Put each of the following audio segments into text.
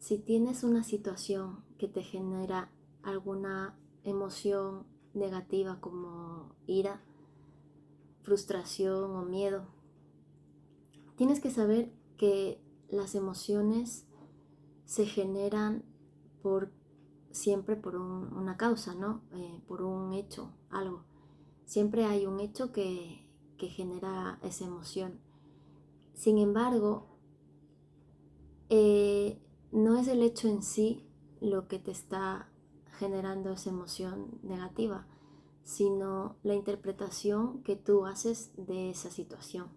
Si tienes una situación que te genera alguna emoción negativa como ira, frustración o miedo, tienes que saber que las emociones se generan por siempre por una causa, ¿no? Por un hecho, algo. Siempre hay un hecho que genera esa emoción. Sin embargo, no es el hecho en sí lo que te está generando esa emoción negativa, sino la interpretación que tú haces de esa situación.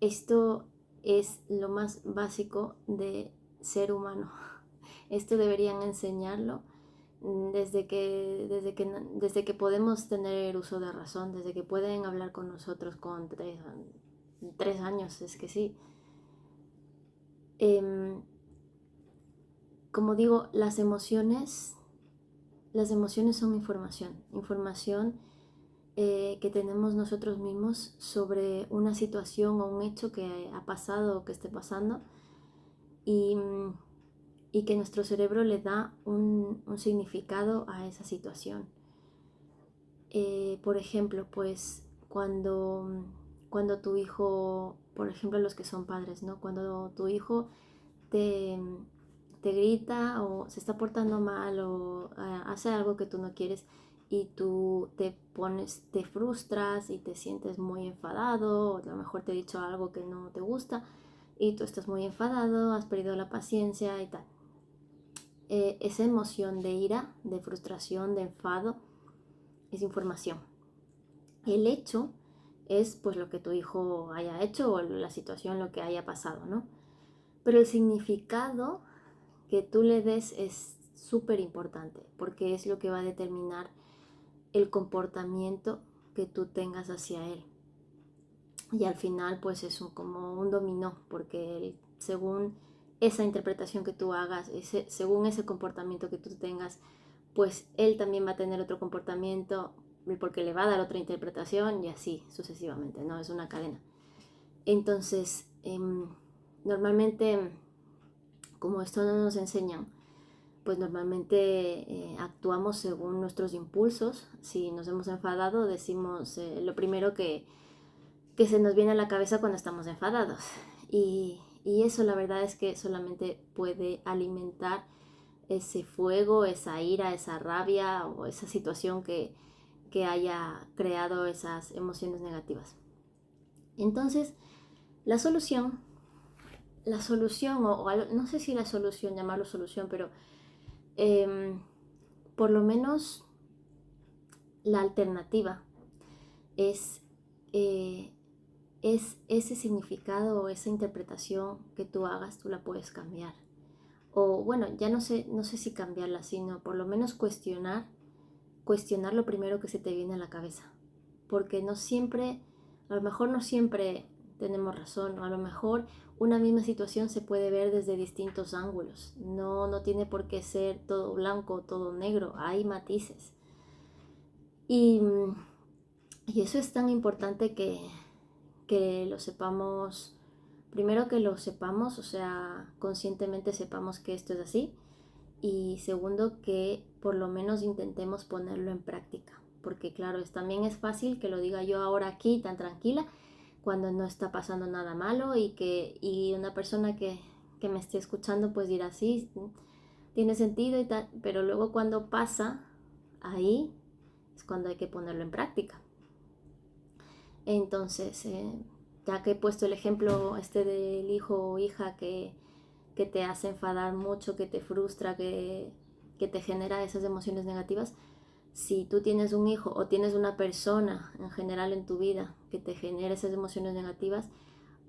Esto es lo más básico de ser humano. Esto deberían enseñarlo desde que podemos tener uso de razón, desde que pueden hablar con nosotros con 3 años, es que sí. Como digo, las emociones son información que tenemos nosotros mismos sobre una situación o un hecho que ha pasado o que esté pasando y, y que nuestro cerebro le da un significado a esa situación. Por ejemplo, pues cuando tu hijo, por ejemplo los que son padres, ¿no? Cuando tu hijo te, te grita o se está portando mal o hace algo que tú no quieres y tú te frustras y te sientes muy enfadado, o a lo mejor te he dicho algo que no te gusta y tú estás muy enfadado, has perdido la paciencia y tal. Esa emoción de ira, de frustración, de enfado, es información. El hecho es pues lo que tu hijo haya hecho o la situación, lo que haya pasado, ¿no? Pero el significado que tú le des es súper importante porque es lo que va a determinar el comportamiento que tú tengas hacia él. Y al final pues es como un dominó, porque según esa interpretación que tú hagas, según ese comportamiento que tú tengas, pues él también va a tener otro comportamiento porque le va a dar otra interpretación y así sucesivamente, ¿no? Es una cadena. Entonces, normalmente, como esto no nos enseñan, pues normalmente actuamos según nuestros impulsos. Si nos hemos enfadado, decimos lo primero que se nos viene a la cabeza cuando estamos enfadados. Y eso la verdad es que solamente puede alimentar ese fuego, esa ira, esa rabia o esa situación que haya creado esas emociones negativas. Entonces, la solución, no sé si la solución, llamarlo solución, pero eh, por lo menos la alternativa es, eh, es ese significado o esa interpretación que tú hagas, tú la puedes cambiar. O bueno, ya no sé si cambiarla, sino por lo menos cuestionar lo primero que se te viene a la cabeza. Porque a lo mejor no siempre tenemos razón, o a lo mejor una misma situación se puede ver desde distintos ángulos. No tiene por qué ser todo blanco o todo negro, hay matices. Y, y eso es tan importante que lo sepamos, primero que lo sepamos, o sea, conscientemente sepamos que esto es así, y segundo que por lo menos intentemos ponerlo en práctica, porque claro, también es fácil que lo diga yo ahora aquí tan tranquila cuando no está pasando nada malo y una persona que me esté escuchando pues dirá sí, tiene sentido y tal, pero luego cuando pasa ahí es cuando hay que ponerlo en práctica. Entonces, ya que he puesto el ejemplo este del hijo o hija que te hace enfadar mucho, que te frustra, que te genera esas emociones negativas, si tú tienes un hijo o tienes una persona en general en tu vida que te genera esas emociones negativas,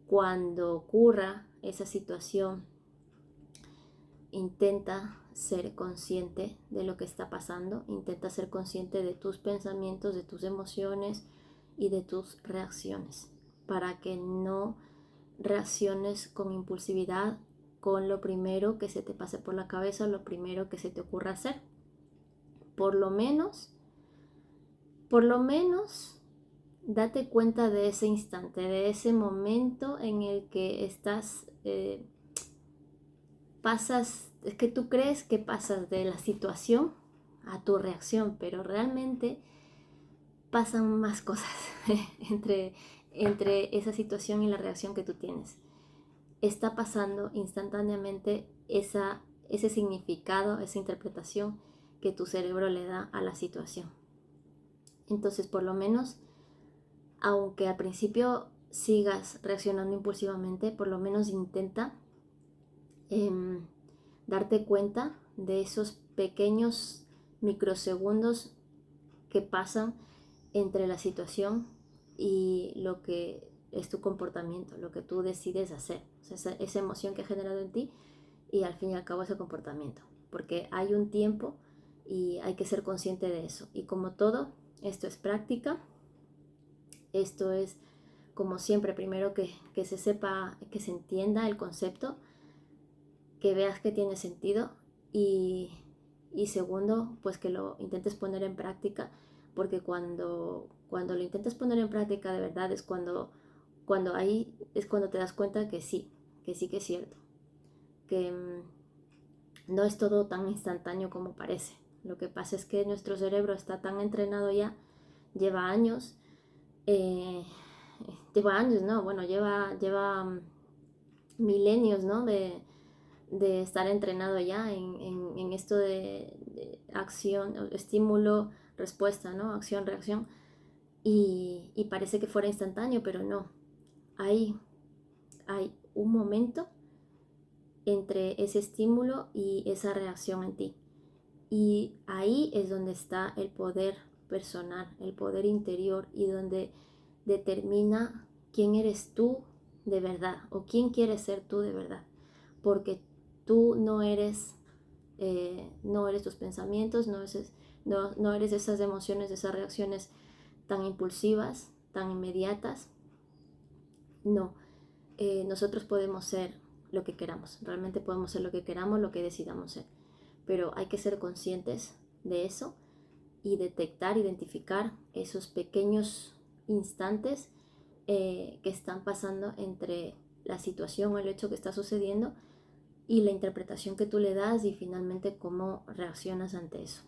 cuando ocurra esa situación, intenta ser consciente de lo que está pasando, intenta ser consciente de tus pensamientos, de tus emociones y de tus reacciones, para que no reacciones con impulsividad con lo primero que se te pase por la cabeza, lo primero que se te ocurra hacer. Por lo menos, date cuenta de ese instante, de ese momento en el que estás es que tú crees que pasas de la situación a tu reacción, pero realmente pasan más cosas entre, entre esa situación y la reacción que tú tienes. Está pasando instantáneamente ese significado, esa interpretación que tu cerebro le da a la situación. Entonces, por lo menos, aunque al principio sigas reaccionando impulsivamente, por lo menos intenta darte cuenta de esos pequeños microsegundos que pasan entre la situación y lo que es tu comportamiento, lo que tú decides hacer, o sea, esa emoción que ha generado en ti y al fin y al cabo ese comportamiento, porque hay un tiempo y hay que ser consciente de eso. Y como todo, esto es práctica, esto es como siempre, primero que se sepa, que se entienda el concepto, que veas que tiene sentido y, y segundo, pues que lo intentes poner en práctica, porque cuando lo intentes poner en práctica de verdad es cuando ahí es cuando te das cuenta que sí que es cierto, que no es todo tan instantáneo como parece. Lo que pasa es que nuestro cerebro está tan entrenado ya, lleva años, eh, no, bueno, lleva milenios, ¿no? De estar entrenado ya en esto de acción, estímulo, respuesta, ¿no? Acción, reacción. Y parece que fuera instantáneo, pero no. Hay un momento entre ese estímulo y esa reacción en ti. Y ahí es donde está el poder personal, el poder interior y donde determina quién eres tú de verdad o quién quieres ser tú de verdad. Porque tú no eres tus pensamientos, no eres esas emociones, esas reacciones tan impulsivas, tan inmediatas. No, nosotros podemos ser lo que queramos, realmente podemos ser lo que queramos, lo que decidamos ser, pero hay que ser conscientes de eso y detectar, identificar esos pequeños instantes que están pasando entre la situación o el hecho que está sucediendo y la interpretación que tú le das y finalmente cómo reaccionas ante eso.